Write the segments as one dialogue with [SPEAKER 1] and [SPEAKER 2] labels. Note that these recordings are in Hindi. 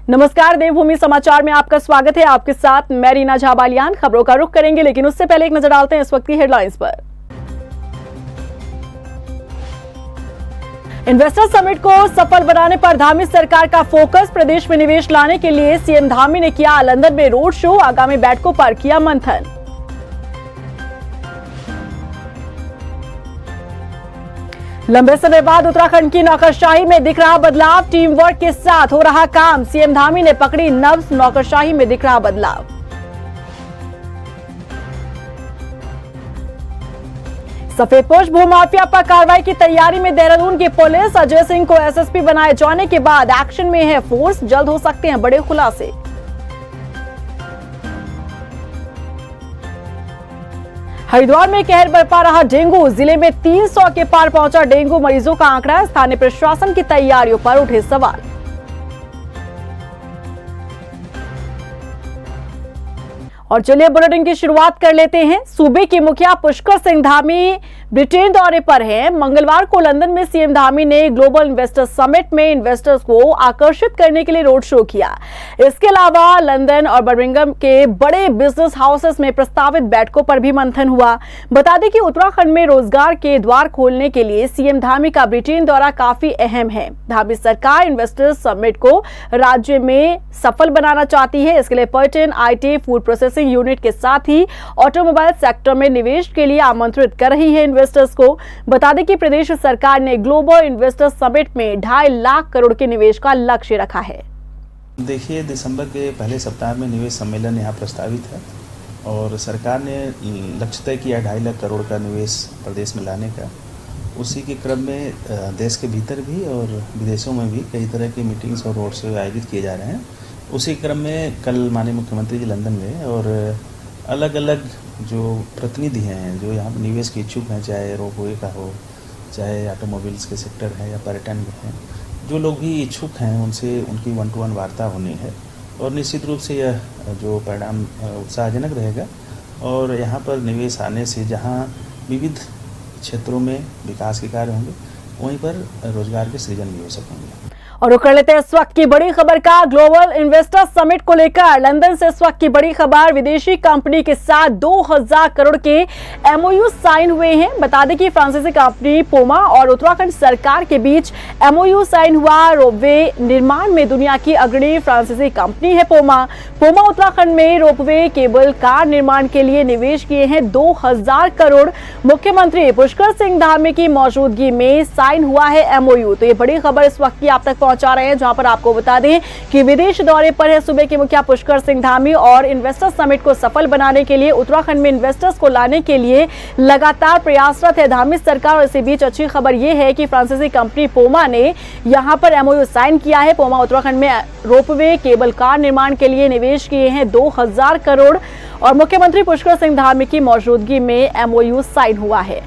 [SPEAKER 1] नमस्कार, देवभूमि समाचार में आपका स्वागत है। आपके साथ मैं रीना झा बालियान। खबरों का रुख करेंगे, लेकिन उससे पहले एक नजर डालते हैं इस वक्त की हेडलाइंस पर। इन्वेस्टर समिट को सफल बनाने पर धामी सरकार का फोकस। प्रदेश में निवेश लाने के लिए सीएम धामी ने किया लंदन में रोड शो। आगामी बैठकों पर किया मंथन। लंबे समय बाद उत्तराखंड की नौकरशाही में दिख रहा बदलाव। टीम वर्क के साथ हो रहा काम। सीएम धामी ने पकड़ी नब्ज। नौकरशाही में दिख रहा बदलाव। सफेदपोश भूमाफिया पर कार्रवाई की तैयारी में देहरादून की पुलिस। अजय सिंह को एसएसपी बनाए जाने के बाद एक्शन में है फोर्स। जल्द हो सकते हैं बड़े खुलासे। हरिद्वार में कहर बरपा रहा डेंगू। जिले में 300 के पार पहुंचा डेंगू मरीजों का आंकड़ा। स्थानीय प्रशासन की तैयारियों पर उठे सवाल। और चलिए बुलेटिन की शुरुआत कर लेते हैं। सूबे के मुखिया पुष्कर सिंह धामी ब्रिटेन दौरे पर हैं। मंगलवार को लंदन में सीएम धामी ने ग्लोबल इन्वेस्टर समिट में इन्वेस्टर्स को आकर्षित करने के लिए रोड शो किया। इसके अलावा लंदन और बर्मिंघम के बड़े बिजनेस हाउसेस में प्रस्तावित बैठकों पर भी मंथन हुआ। बता दें कि उत्तराखंड में रोजगार के द्वार खोलने के लिए सीएम धामी का ब्रिटेन दौरा काफी अहम है। धामी सरकार इन्वेस्टर्स समिट को राज्य में सफल बनाना चाहती है। इसके लिए पर्यटन, आईटी, फूड प्रोसेसिंग यूनिट के साथ ही ऑटोमोबाइल सेक्टर में निवेश के लिए आमंत्रित कर रही है इन्वेस्टर्स को। बता दें कि प्रदेश सरकार ने ग्लोबल इन्वेस्टर्स समिट में 2.5 लाख करोड़ के निवेश का लक्ष्य रखा है।
[SPEAKER 2] देखिए, दिसंबर के पहले सप्ताह में निवेश सम्मेलन यहाँ प्रस्तावित है और सरकार ने लक्ष्य तय किया 2.5 लाख करोड़ का निवेश प्रदेश में लाने का। उसी के क्रम में देश के भीतर भी और विदेशों में भी कई तरह की मीटिंग्स और रोड शो आयोजित किए जा रहे हैं। उसी क्रम में कल माननीय मुख्यमंत्री जी लंदन गए और अलग अलग जो प्रतिनिधि हैं जो यहाँ पर निवेश के इच्छुक हैं, चाहे रोपवे का हो, चाहे ऑटोमोबाइल्स के सेक्टर है या पर्यटन में है, जो लोग भी इच्छुक हैं उनसे उनकी 1-to-1 वार्ता होनी है। और निश्चित रूप से यह जो परिणाम उत्साहजनक रहेगा और यहाँ पर निवेश आने से जहाँ विविध क्षेत्रों में विकास के कार्य होंगे, वहीं पर रोजगार के सृजन भी हो सकेंगे।
[SPEAKER 1] और रुक कर लेते हैं इस वक्त की बड़ी खबर का। ग्लोबल इन्वेस्टर समिट को लेकर लंदन से इस वक्त की बड़ी खबर। विदेशी कंपनी के साथ 2000 करोड़ के एमओयू साइन हुए हैं। बता दें कि फ्रांसीसी कंपनी पोमा और उत्तराखंड सरकार के बीच एमओयू साइन हुआ। रोपवे निर्माण में दुनिया की अग्रणी फ्रांसीसी कंपनी है पोमा। उत्तराखंड में रोपवे केबल कार निर्माण के लिए निवेश किए हैं 2000 करोड़। मुख्यमंत्री पुष्कर सिंह धामी की मौजूदगी में साइन हुआ है एमओयू। तो ये बड़ी खबर इस वक्त की आप तक पहुंचा रहे हैं, जहां पर आपको बता दें कि विदेश दौरे पर है सूबे के मुखिया पुष्कर सिंह धामी और इन्वेस्टर्स समिट को सफल बनाने के लिए उत्तराखंड में इन्वेस्टर्स को लाने के लिए लगातार प्रयासरत है धामी सरकार। और इसी बीच अच्छी खबर यह है कि फ्रांसीसी कंपनी पोमा ने यहां पर एमओयू साइन किया है। पोमा उत्तराखंड में रोपवे केबल कार निर्माण के लिए निवेश किए हैं 2000 करोड़ और मुख्यमंत्री पुष्कर सिंह धामी की मौजूदगी में एमओयू साइन हुआ है।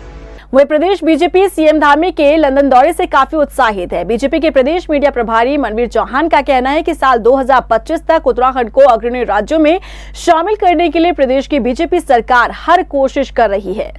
[SPEAKER 1] वही प्रदेश बीजेपी सीएम धामी के लंदन दौरे से काफी उत्साहित है। बीजेपी के प्रदेश मीडिया प्रभारी मनवीर चौहान का कहना है कि साल 2025 तक उत्तराखंड को अग्रणी राज्यों में शामिल करने के लिए प्रदेश की बीजेपी सरकार हर कोशिश कर रही है।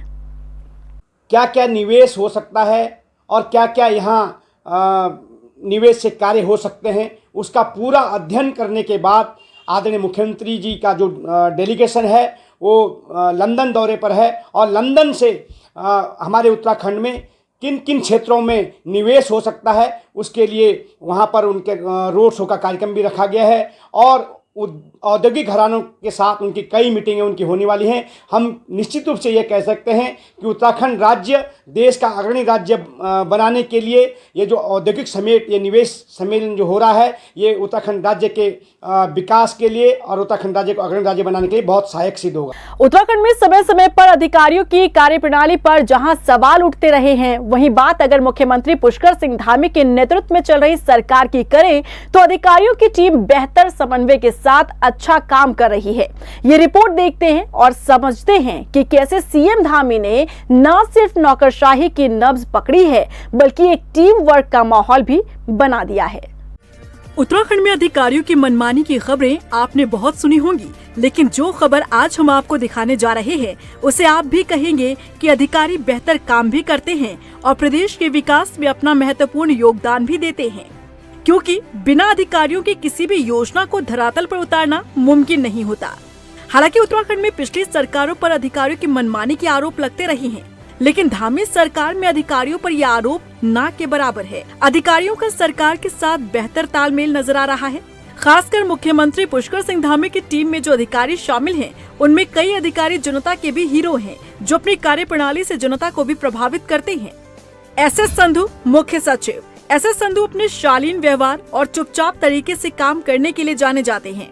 [SPEAKER 3] क्या क्या निवेश हो सकता है और क्या क्या यहाँ निवेश से कार्य हो सकते हैं, उसका पूरा अध्ययन करने के बाद आदरणीय मुख्यमंत्री जी का जो डेलीगेशन है वो लंदन दौरे पर है और लंदन से हमारे उत्तराखंड में किन किन क्षेत्रों में निवेश हो सकता है उसके लिए वहाँ पर उनके रोड शो का कार्यक्रम भी रखा गया है और औद्योगिक घरानों के साथ उनकी कई मीटिंगें उनकी होने वाली हैं। हम निश्चित रूप से ये कह सकते हैं कि उत्तराखंड राज्य देश का अग्रणी राज्य बनाने के लिए ये जो औद्योगिक समेट ये निवेश सम्मेलन जो हो रहा है, ये उत्तराखंड राज्य के विकास के लिए और उत्तराखंड राज्य को अग्रणी राज्य बनाने के लिए बहुत सहायक सिद्ध होगा।
[SPEAKER 1] उत्तराखंड में समय समय पर अधिकारियों की कार्यप्रणाली पर जहां सवाल उठते रहे हैं, वहीं बात अगर मुख्यमंत्री पुष्कर सिंह धामी के नेतृत्व में चल रही सरकार की करें तो अधिकारियों की टीम बेहतर समन्वय के साथ अच्छा काम कर रही है। ये रिपोर्ट देखते हैं और समझते हैं कि कैसे सीएम धामी ने न सिर्फ नौकरशाही की नब्ज पकड़ी है बल्कि एक टीम वर्क का माहौल भी बना दिया है। उत्तराखंड में अधिकारियों की मनमानी की खबरें आपने बहुत सुनी होंगी, लेकिन जो खबर आज हम आपको दिखाने जा रहे हैं उसे आप भी कहेंगे कि अधिकारी बेहतर काम भी करते हैं और प्रदेश के विकास में अपना महत्वपूर्ण योगदान भी देते हैं। क्योंकि बिना अधिकारियों की किसी भी योजना को धरातल पर उतारना मुमकिन नहीं होता। हालांकि उत्तराखंड में पिछली सरकारों पर अधिकारियों की मनमानी के आरोप लगते रहे हैं, लेकिन धामी सरकार में अधिकारियों पर यह आरोप ना के बराबर है। अधिकारियों का सरकार के साथ बेहतर तालमेल नजर आ रहा है। खासकर मुख्यमंत्री पुष्कर सिंह धामी की टीम में जो अधिकारी शामिल हैं, उनमें कई अधिकारी जनता के भी हीरो हैं, जो अपनी कार्यप्रणाली से जनता को भी प्रभावित करते हैं। एसएस संधू मुख्य सचिव। एसएस संधू अपने शालीन व्यवहार और चुपचाप तरीके से काम करने के लिए जाने जाते हैं।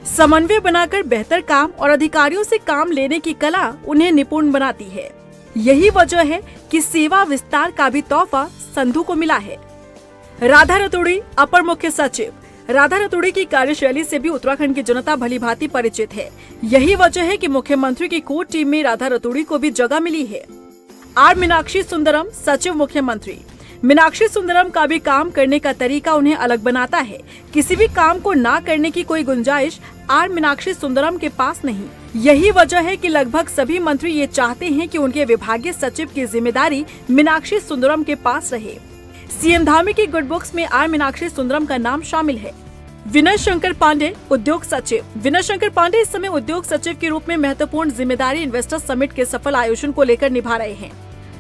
[SPEAKER 1] समन्वय बनाकर बेहतर काम और अधिकारियों से काम लेने की कला उन्हें निपुण बनाती है। यही वजह है कि सेवा विस्तार का भी तोहफा संधू को मिला है। राधा रतूड़ी अपर मुख्य सचिव। राधा रतूड़ी की कार्यशैली से भी उत्तराखंड की जनता भली भांति परिचित है। यही वजह है कि मुख्यमंत्री की कोर टीम में राधा रतूड़ी को भी जगह मिली है। आर मीनाक्षी सुंदरम सचिव मुख्यमंत्री। मीनाक्षी सुंदरम का भी काम करने का तरीका उन्हें अलग बनाता है। किसी भी काम को ना करने की कोई गुंजाइश आर मीनाक्षी सुंदरम के पास नहीं। यही वजह है कि लगभग सभी मंत्री ये चाहते हैं कि उनके विभागीय सचिव की जिम्मेदारी मीनाक्षी सुंदरम के पास रहे। सीएम धामी की गुड बुक्स में आर मीनाक्षी सुंदरम का नाम शामिल है। विनय शंकर पांडे उद्योग सचिव। विनय शंकर पांडे इस समय उद्योग सचिव के रूप में महत्वपूर्ण जिम्मेदारी इन्वेस्टर समिट के सफल आयोजन को लेकर निभा रहे हैं।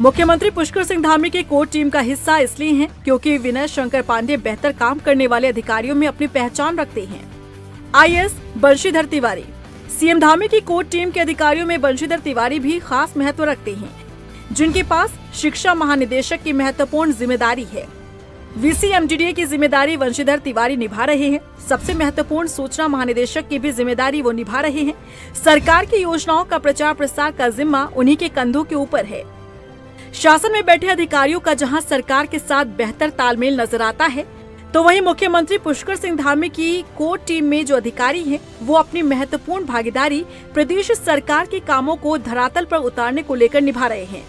[SPEAKER 1] मुख्यमंत्री पुष्कर सिंह धामी के कोर टीम का हिस्सा इसलिए हैं क्योंकि विनय शंकर पांडे बेहतर काम करने वाले अधिकारियों में अपनी पहचान रखते हैं। आईएएस बंशीधर तिवारी। सीएम धामी की कोर टीम के अधिकारियों में बंशीधर तिवारी भी खास महत्व रखते हैं, जिनके पास शिक्षा महानिदेशक की महत्वपूर्ण जिम्मेदारी है। वीसीएमडीडीए की जिम्मेदारी बंशीधर तिवारी निभा रहे हैं। सबसे महत्वपूर्ण सूचना महानिदेशक की भी जिम्मेदारी वो निभा रहे हैं। सरकार की योजनाओं का प्रचार प्रसार का जिम्मा उन्हीं के कंधों के ऊपर है। शासन में बैठे अधिकारियों का जहां सरकार के साथ बेहतर तालमेल नजर आता है, तो वहीं मुख्यमंत्री पुष्कर सिंह धामी की कोर टीम में जो अधिकारी हैं, वो अपनी महत्वपूर्ण भागीदारी प्रदेश सरकार के कामों को धरातल पर उतारने को लेकर निभा रहे हैं।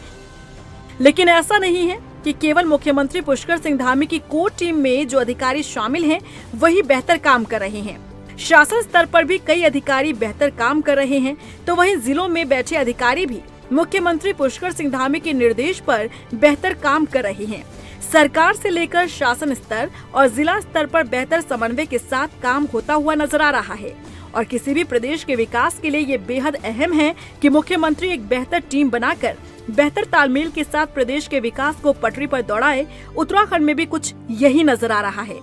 [SPEAKER 1] लेकिन ऐसा नहीं है कि केवल मुख्यमंत्री पुष्कर सिंह धामी की कोर टीम में जो अधिकारी शामिल हैं, वही बेहतर काम कर रहे हैं। शासन स्तर पर भी कई अधिकारी बेहतर काम कर रहे हैं, तो वहीं जिलों में बैठे अधिकारी भी मुख्यमंत्री पुष्कर सिंह धामी के निर्देश पर बेहतर काम कर रहे हैं। सरकार से लेकर शासन स्तर और जिला स्तर पर बेहतर समन्वय के साथ काम होता हुआ नजर आ रहा है। और किसी भी प्रदेश के विकास के लिए ये बेहद अहम है कि मुख्यमंत्री एक बेहतर टीम बनाकर बेहतर तालमेल के साथ प्रदेश के विकास को पटरी पर दौड़ाए। उत्तराखंड में भी कुछ यही नजर आ रहा है।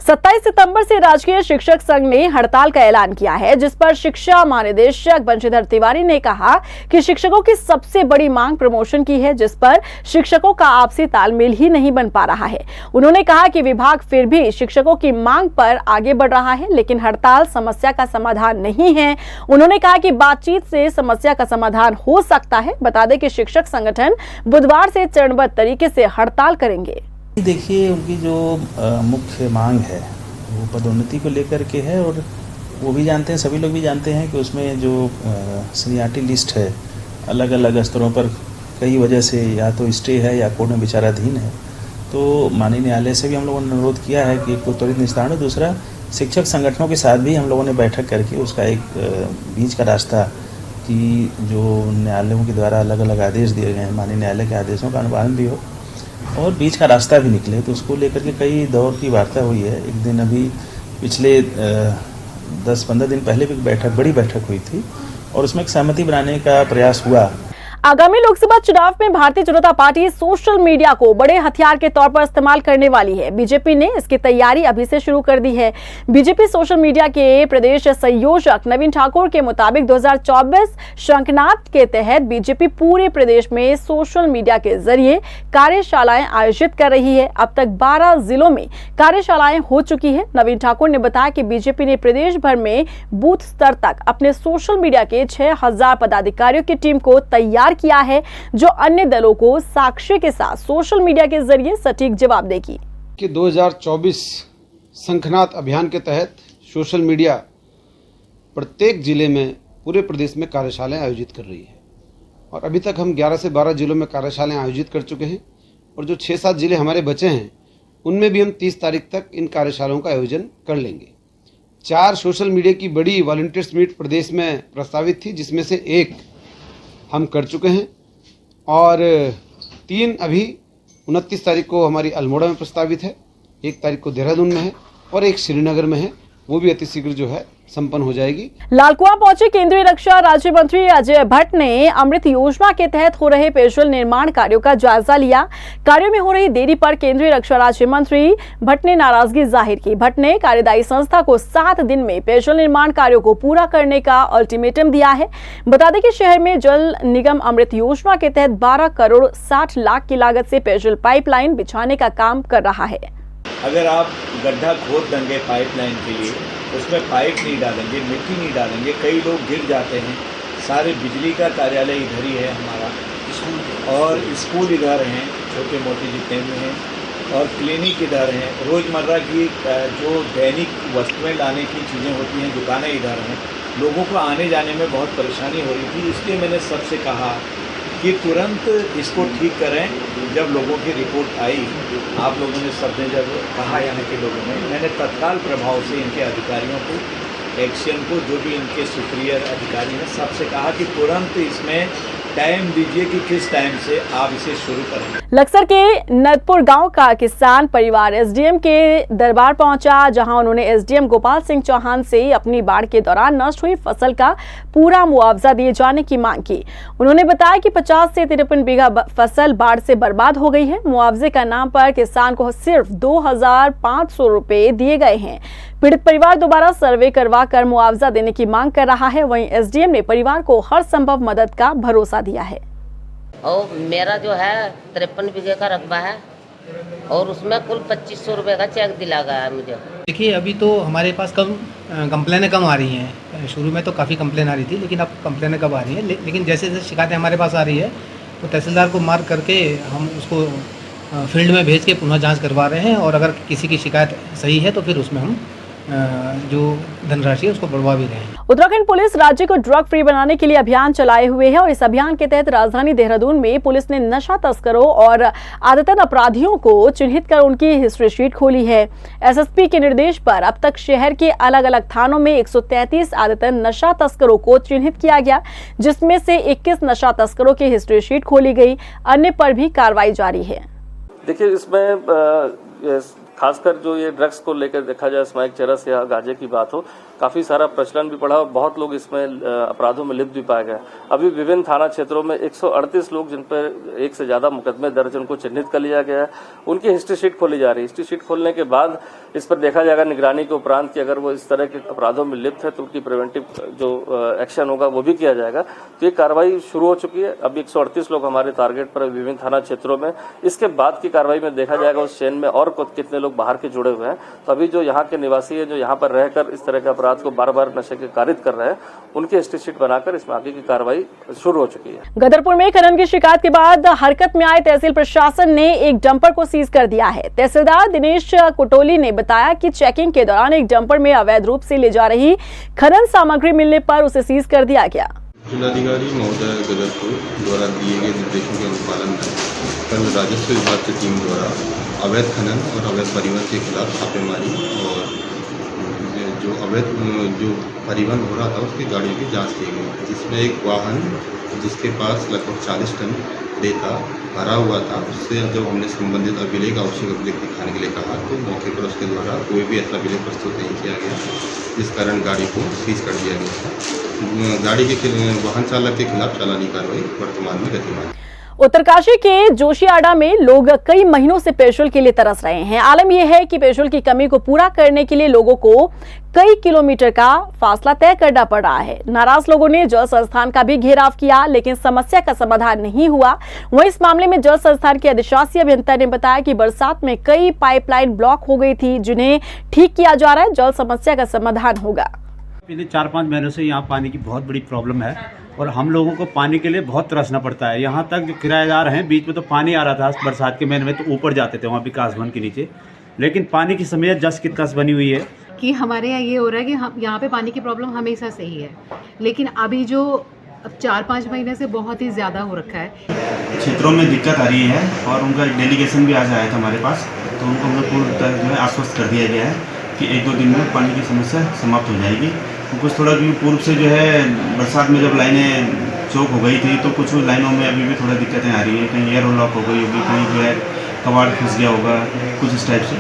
[SPEAKER 4] 27 सितंबर से राजकीय शिक्षक संघ ने हड़ताल का ऐलान किया है, जिस पर शिक्षा महानिदेशक बंशीधर तिवारी ने कहा कि शिक्षकों की सबसे बड़ी मांग प्रमोशन की है, जिस पर शिक्षकों का आपसी तालमेल ही नहीं बन पा रहा है। उन्होंने कहा कि विभाग फिर भी शिक्षकों की मांग पर आगे बढ़ रहा है, लेकिन हड़ताल समस्या का समाधान नहीं है। उन्होंने कहा कि बातचीत से समस्या का समाधान हो सकता है। बता दें कि शिक्षक संगठन बुधवार से चरणबद्ध तरीके से हड़ताल करेंगे।
[SPEAKER 2] देखिए, उनकी जो मुख्य मांग है वो पदोन्नति को लेकर के है, और वो भी जानते हैं, सभी लोग भी जानते हैं कि उसमें जो सीनियरिटी लिस्ट है अलग अलग स्तरों पर कई वजह से या तो स्टे है या कोर्ट में विचाराधीन है। तो माननीय न्यायालय से भी हम लोगों ने अनुरोध किया है कि एक तो त्वरित निस्तारण, दूसरा शिक्षक संगठनों के साथ भी हम लोगों ने बैठक करके उसका एक बीच का रास्ता कि जो न्यायालयों के द्वारा अलग अलग आदेश दिए गए हैं, माननीय न्यायालय के आदेशों का अनुपालन भी हो और बीच का रास्ता भी निकले, तो उसको लेकर के कई दौर की वार्ता हुई है। एक दिन अभी पिछले 10-15 दिन पहले भी बड़ी बैठक हुई थी और उसमें एक सहमति बनाने का प्रयास हुआ।
[SPEAKER 4] आगामी लोकसभा चुनाव में Bharatiya Janata party social media को बड़े हथियार के तौर पर इस्तेमाल करने वाली है। बीजेपी ने इसकी तैयारी अभी से शुरू कर दी है। बीजेपी सोशल मीडिया के प्रदेश संयोजक नवीन ठाकुर के मुताबिक 2024 शंखनाद के तहत बीजेपी पूरे प्रदेश में सोशल मीडिया के जरिए कार्यशालाएं आयोजित कर रही है। अब तक 12 जिलों में कार्यशालाएं हो चुकी है। नवीन ठाकुर ने बताया कि बीजेपी ने प्रदेश भर में बूथ स्तर तक अपने सोशल मीडिया के 6000 पदाधिकारियों की टीम को तैयार किया है, जो अन्य दलों को साक्ष्य के साथ सोशल मीडिया के जरिए सटीक जवाब देगी।
[SPEAKER 3] कि 2024 शंखनाद अभियान के तहत सोशल मीडिया प्रत्येक जिले में पूरे प्रदेश में कार्यशालाएं आयोजित कर रही है और अभी तक हम 11 से 12 जिलों में कार्यशालाएं आयोजित कर चुके हैं और जो 6-7 जिले हमारे बचे हैं उनमें भी हम 30 तारीख तक इन कार्यशालाओं का आयोजन कर लेंगे। 4 सोशल मीडिया की बड़ी वॉलंटियर्स मीट प्रदेश में प्रस्तावित थी, जिसमें से 1 हम कर चुके हैं और 3 अभी 29 तारीख को हमारी अल्मोड़ा में प्रस्तावित है
[SPEAKER 5] 1 तारीख को देहरादून में है और एक श्रीनगर में है, वो भी अतिशीघ्र जो है संपन्न हो जाएगी।
[SPEAKER 4] लालकुआं पहुंचे केंद्रीय रक्षा राज्य मंत्री अजय भट्ट ने अमृत योजना के तहत हो रहे पेयजल निर्माण कार्यों का जायजा लिया। कार्यों में हो रही देरी पर केंद्रीय रक्षा राज्य मंत्री भट्ट ने नाराजगी जाहिर की। भट्ट ने कार्यदायी संस्था को 7 दिन में पेयजल निर्माण कार्यों को पूरा करने का अल्टीमेटम दिया है। बता दें कि शहर में जल निगम अमृत योजना के तहत 12 करोड़ 60 लाख की लागत से पेयजल पाइपलाइन बिछाने का काम कर रहा है।
[SPEAKER 6] अगर आप गड्ढा खोद देंगे पाइपलाइन के लिए, उसमें पाइप नहीं डालेंगे, मिट्टी नहीं डालेंगे, कई लोग गिर जाते हैं। सारे बिजली का कार्यालय इधर ही है हमारा, और स्कूल इधर हैं छोटे मोटे जितने भी हैं, और क्लिनिक इधर हैं। रोज़मर्रा की जो दैनिक वस्तुएं लाने की चीज़ें होती हैं, दुकानें इधर हैं। लोगों को आने जाने में बहुत परेशानी हो रही थी, इसलिए मैंने सबसे कहा कि तुरंत इसको ठीक करें। जब लोगों की रिपोर्ट आई, आप लोगों ने सबने जब कहा, यहाँ के लोगों ने, मैंने तत्काल प्रभाव से इनके अधिकारियों को, एक्शन को, जो भी इनके सुपीरियर अधिकारी हैं, सबसे कहा कि तुरंत इसमें टाइम दीजिए कि किस टाइम से आप इसे शुरू करें।
[SPEAKER 4] लक्सर के नदपुर गांव का किसान परिवार एसडीएम के दरबार पहुंचा, जहां उन्होंने एसडीएम गोपाल सिंह चौहान से अपनी बाढ़ के दौरान नष्ट हुई फसल का पूरा मुआवजा दिए जाने की मांग की। उन्होंने बताया कि 50 से 53 बीघा फसल बाढ़ से बर्बाद हो गई है। मुआवजे का नाम पर किसान को सिर्फ 2500 रुपए दिए गए हैं। पीड़ित परिवार दोबारा सर्वे करवा कर मुआवजा देने की मांग कर रहा है। वहीं एसडीएम ने परिवार को हर संभव मदद का भरोसा दिया है।
[SPEAKER 7] और मेरा जो है 53 बीघे का रकबा है और उसमें कुल 2500 रुपए का चेक दिला गया है मुझे।
[SPEAKER 8] देखिए, अभी तो हमारे पास कंप्लेनें कम आ रही हैं। शुरू में तो काफ़ी कंप्लेन आ रही थी, लेकिन अब कंप्लेनें कम आ रही हैं। लेकिन जैसे जैसे शिकायतें हमारे पास आ रही है, तो तहसीलदार को मार्क करके हम उसको फील्ड में भेज के पुनः जांच करवा रहे हैं, और अगर किसी की शिकायत सही है तो फिर उसमें हम जो धनराशि है उसको बढ़वा भी रहे हैं।
[SPEAKER 4] उत्तराखंड पुलिस राज्य को ड्रग फ्री बनाने के लिए अभियान चलाए हुए है, और इस अभियान के तहत राजधानी देहरादून में पुलिस ने नशा तस्करों और आदतन अपराधियों को चिन्हित कर उनकी हिस्ट्री शीट खोली है। एसएसपी के निर्देश पर अब तक शहर के अलग अलग थानों में 133 आदतन नशा तस्करों को चिन्हित किया गया, जिसमें से 21 नशा तस्करों की हिस्ट्री शीट खोली गई। अन्य पर भी कार्रवाई जारी है।
[SPEAKER 9] देखिए, इसमें खासकर जो ये ड्रग्स को लेकर देखा जाए, स्मैक, चरस या गांजे की बात हो, काफी सारा प्रचलन भी पड़ा और बहुत लोग इसमें अपराधों में लिप्त भी पाए गए। अभी विभिन्न थाना क्षेत्रों में 138 लोग जिन पर एक से ज्यादा मुकदमे दर्ज, उनको चिन्हित कर लिया गया है। उनकी हिस्ट्री शीट खोली जा रही है। हिस्ट्री शीट खोलने के बाद इस पर देखा जाएगा निगरानी के उपरांत कि अगर वो इस तरह के अपराधों में लिप्त है तो उनकी प्रिवेंटिव जो एक्शन होगा वो भी किया जाएगा। तो ये कार्रवाई शुरू हो चुकी है। अभी 138 लोग हमारे टारगेट पर विभिन्न थाना क्षेत्रों में। इसके बाद की कार्रवाई में देखा जाएगा उस चेन में और कितने लोग बाहर के जुड़े हुए हैं। तो अभी जो यहाँ के निवासी है, जो यहाँ पर रहकर इस तरह के अपराध को बार बार नशे के कारित कर रहे हैं, उनकी हिस्ट्री शीट बनाकर इसमें आगे की कार्रवाई शुरू हो चुकी है।
[SPEAKER 4] गदरपुर में खनन की शिकायत के बाद हरकत में आए तहसील प्रशासन ने एक डंपर को सीज कर दिया है। तहसीलदार दिनेश कुटोली ने बताया कि चेकिंग के दौरान एक डंपर में अवैध रूप से ले जा रही खनन सामग्री मिलने पर उसे सीज कर दिया गया।
[SPEAKER 10] जिलाधिकारी महोदय गदरपुर द्वारा दिए गए निर्देशों के अनुपालन में कल राजस्व विभाग की टीम द्वारा अवैध खनन और अवैध परिवहन के खिलाफ छापेमारी और जो अवैध जो परिवहन हो रहा था उसकी गाड़ियों की जांच की गई, जिसमें एक वाहन जिसके पास लगभग 40 टन रेता भरा हुआ था, उससे जब हमने संबंधित अभिलेख आवश्यक अभिलेख दिखाने के लिए कहा तो मौके पर उसके द्वारा कोई भी ऐसा अभिलेख प्रस्तुत नहीं किया गया, जिस कारण गाड़ी को सीज कर दिया गया। गाड़ी के वाहन चालक के खिलाफ चालानी कार्रवाई वर्तमान में गतिमान।
[SPEAKER 4] उत्तरकाशी के जोशियाड़ा में लोग कई महीनों से पेट्रोल के लिए तरस रहे हैं। आलम यह है कि पेट्रोल की कमी को पूरा करने के लिए लोगों को कई किलोमीटर का फासला तय करना पड़ रहा है। नाराज लोगों ने जल संस्थान का भी घेराव किया, लेकिन समस्या का समाधान नहीं हुआ। वहीं इस मामले में जल संस्थान के अधिशासी अभियंता ने बताया कि बरसात में कई पाइपलाइन ब्लॉक हो गई थी, जिन्हें ठीक किया जा रहा है। जल समस्या का समाधान होगा।
[SPEAKER 11] पिछले 4-5 महीनों से यहाँ पानी की बहुत बड़ी प्रॉब्लम है और हम लोगों को पानी के लिए बहुत तरसना पड़ता है। यहाँ तक जो किराएदार हैं, बीच में तो पानी आ रहा था बरसात के महीने में, तो ऊपर जाते थे वहाँ विकास भवन के नीचे, लेकिन पानी की समस्या जस की तस बनी हुई है
[SPEAKER 12] कि हमारे यहाँ ये हो रहा है कि हम यहाँ पे पानी की प्रॉब्लम हमेशा से ही है, लेकिन अभी जो अब 4-5 महीने से बहुत ही ज़्यादा हो रखा है।
[SPEAKER 2] क्षेत्रों में दिक्कत आ रही है और उनका एक डेलीगेशन भी आज आया था हमारे पास, तो उनको हम लोग पूर्ण जो है आश्वस्त कर दिया गया है कि 1-2 दिन में पानी की समस्या समाप्त हो जाएगी। तो कुछ थोड़ा भी पूर्व से जो है बरसात में जब लाइनें चौक हो गई थी तो कुछ लाइनों में अभी भी थोड़ा दिक्कतें आ रही है। कहीं एयर लॉक हो गई होगी, कहीं जो है कबाड़ फंस गया होगा, कुछ इस टाइप से।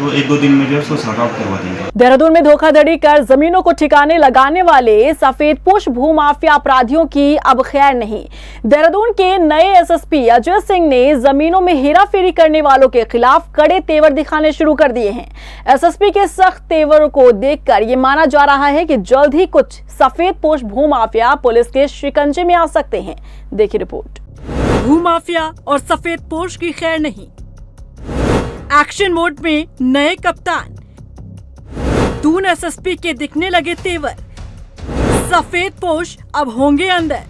[SPEAKER 13] तो 1-2 दिन में जो है उसको सॉर्ट आउट करवा देंगे।
[SPEAKER 1] देहरादून में धोखाधड़ी कर जमीनों को ठिकाने लगाने वाले सफेदपोश भूमाफिया अपराधियों की अब खैर नहीं। देहरादून के नए एसएसपी अजय सिंह ने जमीनों में हेराफेरी करने वालों के खिलाफ कड़े तेवर दिखाने शुरू कर दिए हैं। एसएसपी के सख्त तेवर को देखकर ये माना जा रहा है कि जल्द ही कुछ सफेदपोश भूमाफिया पुलिस के शिकंजे में आ सकते हैं। देखिए रिपोर्ट।
[SPEAKER 4] भूमाफिया और सफेदपोश की खैर नहीं, एक्शन मोड में नए कप्तान, दून एसएसपी के दिखने लगे तेवर, सफेदपोश अब होंगे अंदर।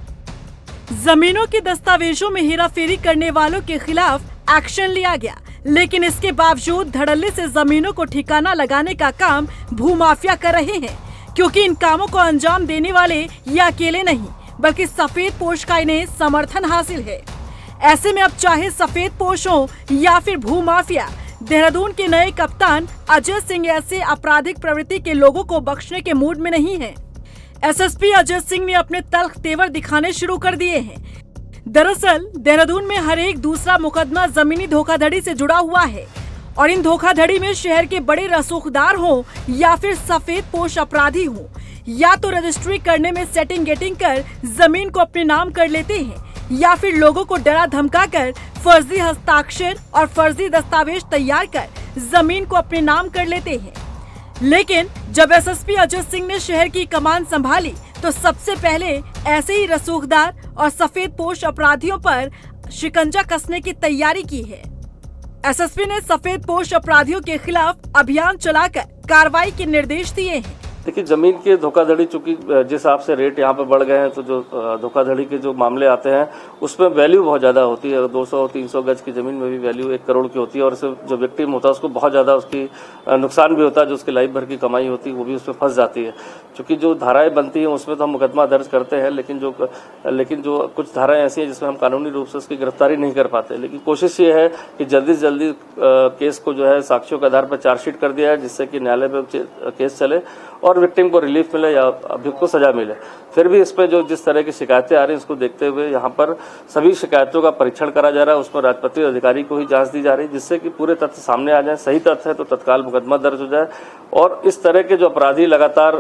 [SPEAKER 4] जमीनों के दस्तावेजों में हेराफेरी करने वालों के खिलाफ एक्शन लिया गया, लेकिन इसके बावजूद धड़ल्ले से जमीनों को ठिकाना लगाने का काम भूमाफिया कर रहे हैं, क्योंकि इन कामों को अंजाम देने वाले ये अकेले नहीं बल्कि सफेदपोश का इन्हें समर्थन हासिल है। ऐसे में अब चाहे सफेदपोश हो या फिर भूमाफिया, देहरादून के नए कप्तान अजय सिंह ऐसे आपराधिक प्रवृत्ति के लोगों को बख्शने के मूड में नहीं है। एसएसपी अजय सिंह ने अपने तल्ख तेवर दिखाने शुरू कर दिए हैं। दरअसल देहरादून में हर एक दूसरा मुकदमा जमीनी धोखाधड़ी से जुड़ा हुआ है और इन धोखाधड़ी में शहर के बड़े रसूखदार हों या फिर सफेदपोश अपराधी हों, या तो रजिस्ट्री करने में सेटिंग गेटिंग कर जमीन को अपने नाम कर लेते हैं या फिर लोगों को डरा धमका कर फर्जी हस्ताक्षर और फर्जी दस्तावेज तैयार कर जमीन को अपने नाम कर लेते हैं। लेकिन जब एसएसपी अजय सिंह ने शहर की कमान संभाली तो सबसे पहले ऐसे ही रसूखदार और सफेदपोश अपराधियों पर शिकंजा कसने की तैयारी की है। एसएसपी ने सफेदपोश अपराधियों के खिलाफ अभियान चलाकर कार्रवाई के निर्देश दिए हैं।
[SPEAKER 9] देखिए, जमीन की धोखाधड़ी चूंकि जिस हिसाब से रेट यहाँ पे बढ़ गए हैं, तो जो धोखाधड़ी के जो मामले आते हैं उसमें वैल्यू बहुत ज्यादा होती है। 200-300 गज की जमीन में भी वैल्यू 1 करोड़ की होती है और इससे जो विक्टिम होता है उसको बहुत ज्यादा उसकी नुकसान भी होता है। जो उसकी लाइफ भर की कमाई होती है वो भी उसमें फंस जाती है। चूंकि जो धाराएं बनती हैं उसमें तो हम मुकदमा दर्ज करते हैं, लेकिन जो कुछ धाराएं ऐसी हैं जिसमें हम कानूनी रूप से उसकी गिरफ्तारी नहीं कर पाते। लेकिन कोशिश ये है कि जल्दी से जल्दी केस को जो है साक्ष्यों के आधार पर चार्जशीट कर दिया है, जिससे कि न्यायालय में केस चले और विक्टिम को रिलीफ मिले या अभियुक्त को सजा मिले। फिर भी इस पे जो जिस तरह की शिकायतें आ रही हैं उसको देखते हुए यहाँ पर सभी शिकायतों का परीक्षण करा जा रहा है। उसमें राजपत्रित अधिकारी को ही जांच दी जा रही है, जिससे कि पूरे तथ्य सामने आ जाए। सही तथ्य है तो तत्काल मुकदमा दर्ज हो जाए और इस तरह के जो अपराधी लगातार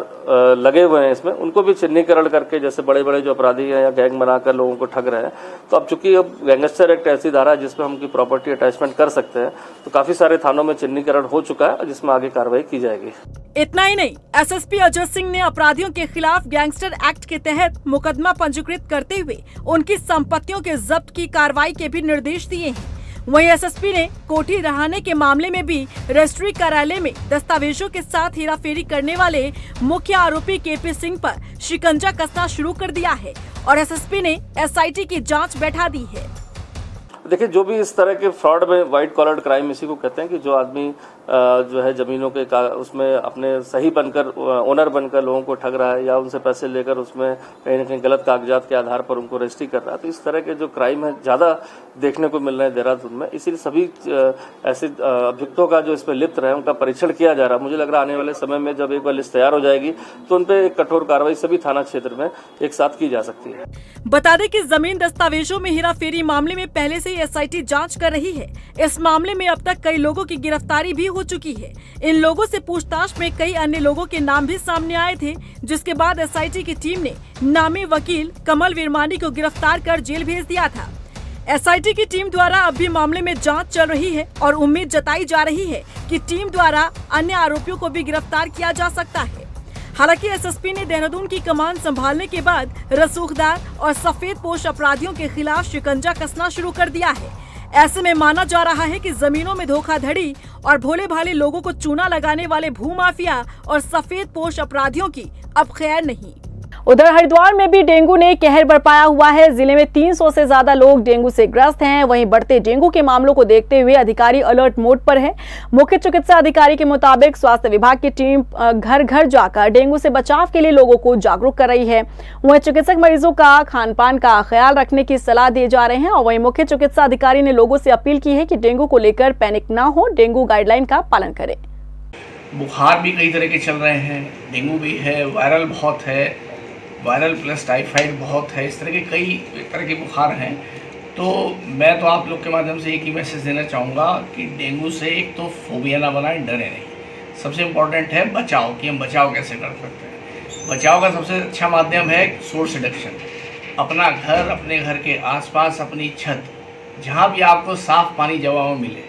[SPEAKER 9] लगे हुए हैं इसमें उनको भी चिन्हीकरण करके, जैसे बड़े बड़े जो अपराधी हैं या गैंग बनाकर लोगों को ठग रहे हैं, तो अब चूंकि अब गैंगस्टर एक्ट ऐसी धारा है जिसमें हम उनकी प्रॉपर्टी अटैचमेंट कर सकते हैं, तो काफी सारे थानों में चिन्हीकरण हो चुका है जिसमें आगे कार्रवाई की जाएगी।
[SPEAKER 4] इतना ही नहीं, एसएसपी अजय सिंह ने अपराधियों के खिलाफ गैंगस्टर एक्ट के तहत मुकदमा पंजीकृत करते हुए उनकी संपत्तियों के जब्त की कार्रवाई के भी निर्देश दिए हैं। वहीं एसएसपी ने कोठी रहाने के मामले में भी रजिस्ट्री कार्यालय में दस्तावेजों के साथ हेराफेरी करने वाले मुख्य आरोपी केपी सिंह पर शिकंजा कसना शुरू कर दिया है और एसएसपी ने एसआईटी की जांच बैठा दी है।
[SPEAKER 9] देखिए, जो भी इस तरह के फ्रॉड में व्हाइट कॉलर क्राइम इसी को कहते हैं कि जो आदमी जो है जमीनों के उसमें अपने सही बनकर ओनर बनकर लोगों को ठग रहा है या उनसे पैसे लेकर उसमें कहीं न कहीं गलत कागजात के आधार पर उनको रजिस्ट्री कर रहा है, तो इस तरह के जो क्राइम है ज्यादा देखने को मिल रहे हैं देहरादून में। इसीलिए सभी ऐसे अभियुक्तों का जो इसमें लिप्त रहे उनका परीक्षण किया जा रहा है। मुझे लग रहा है आने वाले समय में जब एक बार लिस्ट तैयार हो जाएगी तो उन पर एक कठोर कार्रवाई सभी थाना क्षेत्र में एक साथ की जा सकती है।
[SPEAKER 4] बता दें कि जमीन दस्तावेजों में हेराफेरी मामले में पहले से ही एसआईटी जांच कर रही है। इस मामले में अब तक कई लोगों की गिरफ्तारी भी हो चुकी है। इन लोगों से पूछताछ में कई अन्य लोगों के नाम भी सामने आए थे, जिसके बाद एसआईटी की टीम ने नामी वकील कमल विरमानी को गिरफ्तार कर जेल भेज दिया था। एसआईटी की टीम द्वारा अब भी मामले में जांच चल रही है और उम्मीद जताई जा रही है कि टीम द्वारा अन्य आरोपियों को भी गिरफ्तार किया जा सकता है। हालांकि एसएसपी ने देहरादून की कमान संभालने के बाद रसूखदार और सफेदपोश अपराधियों के खिलाफ शिकंजा कसना शुरू कर दिया है। ऐसे में माना जा रहा है कि जमीनों में धोखाधड़ी और भोले भाले लोगों को चूना लगाने वाले भूमाफिया और सफेदपोश अपराधियों की अब खैर नहीं।
[SPEAKER 1] उधर हरिद्वार में भी डेंगू ने कहर बरपाया हुआ है। जिले में 300 से ज्यादा लोग डेंगू से ग्रस्त हैं। वहीं बढ़ते डेंगू के मामलों को देखते हुए अधिकारी अलर्ट मोड पर है। मुख्य चिकित्सा अधिकारी के मुताबिक स्वास्थ्य विभाग की टीम घर घर जाकर डेंगू से बचाव के लिए लोगों को जागरूक कर रही है। वहीं चिकित्सक मरीजों का खान पान का ख्याल रखने की सलाह दिए जा रहे हैं और वहीं मुख्य चिकित्सा अधिकारी ने लोगों से अपील की है कि डेंगू को लेकर पैनिक न हो, डेंगू गाइडलाइन का पालन करें।
[SPEAKER 14] बुखार भी कई तरह के चल रहे हैं, डेंगू भी है, वायरल बहुत है, वायरल प्लस टाइफाइड बहुत है, इस तरह के कई तरह के बुखार हैं। तो मैं तो आप लोग के माध्यम से एक ही मैसेज देना चाहूँगा कि डेंगू से एक तो फोबिया ना बनाएं, डरे नहीं। सबसे इम्पोर्टेंट है बचाव, कि हम बचाव कैसे कर सकते हैं। बचाव का सबसे अच्छा माध्यम है सोर्स रिडक्शन। अपना घर, अपने घर के आसपास, अपनी छत, जहाँ भी आपको साफ़ पानी जमा हुआ मिले,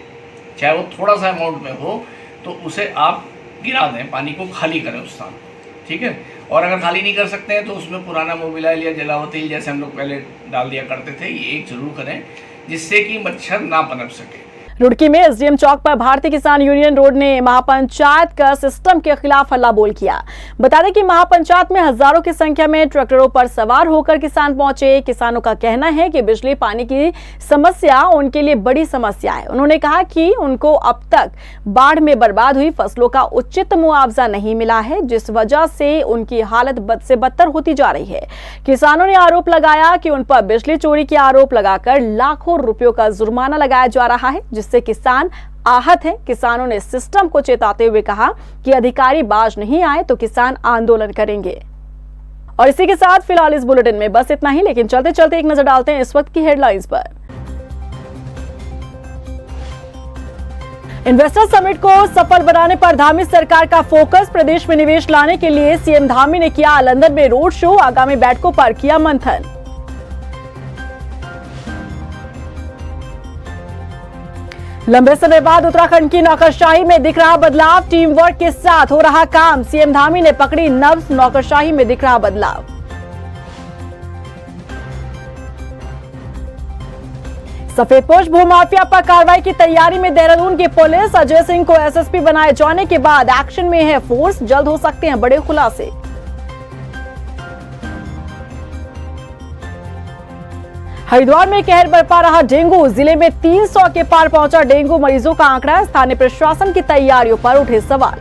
[SPEAKER 14] चाहे वो थोड़ा सा अमाउंट में हो, तो उसे आप गिरा दें, पानी को खाली करें उस स्थान को, ठीक है। और अगर खाली नहीं कर सकते हैं तो उसमें पुराना मोबिलाइल या जला हुआ तेल जैसे हम लोग पहले डाल दिया करते थे, ये एक जरूर करें जिससे कि मच्छर ना पनप सके।
[SPEAKER 1] रुड़की में एसडीएम चौक पर भारतीय किसान यूनियन रोड ने महापंचायत का सिस्टम के खिलाफ हल्ला बोल किया। बता दें कि महापंचायत में हजारों की संख्या में ट्रैक्टरों पर सवार होकर किसान पहुंचे। किसानों का कहना है कि बिजली पानी की समस्या उनके लिए बड़ी समस्या है। उन्होंने कहा कि उनको अब तक बाढ़ में बर्बाद हुई फसलों का उचित मुआवजा नहीं मिला है, जिस वजह से उनकी हालत बद से बदतर होती जा रही है। किसानों ने आरोप लगाया कि उन पर बिजली चोरी के आरोप लगाकर लाखों रुपयों का जुर्माना लगाया जा रहा है, जिससे किसान आहत हैं। किसानों ने सिस्टम को चेताते हुए कहा कि अधिकारी बाज नहीं आए तो किसान आंदोलन करेंगे। और इसी के साथ फिलहाल इस बुलेटिन में बस इतना ही, लेकिन चलते चलते एक नजर डालते हैं इस वक्त की हेडलाइंस पर। इन्वेस्टर समिट को सफल बनाने पर धामी सरकार का फोकस। प्रदेश में निवेश लाने के लिए सीएम धामी ने किया लंदन में रोड शो, आगामी बैठकों पर किया मंथन। लंबे समय बाद उत्तराखंड की नौकरशाही में दिख रहा बदलाव, टीम वर्क के साथ हो रहा काम। सीएम धामी ने पकड़ी नब्ज, नौकरशाही में दिख रहा बदलाव। सफेदपोश भूमाफिया पर कार्रवाई की तैयारी में देहरादून की पुलिस। अजय सिंह को एसएसपी बनाए जाने के बाद एक्शन में है फोर्स, जल्द हो सकते हैं बड़े खुलासे। हरिद्वार में कहर बरपा रहा डेंगू, जिले में 300 के पार पहुंचा डेंगू मरीजों का आंकड़ा। स्थानीय प्रशासन की तैयारियों पर उठे सवाल।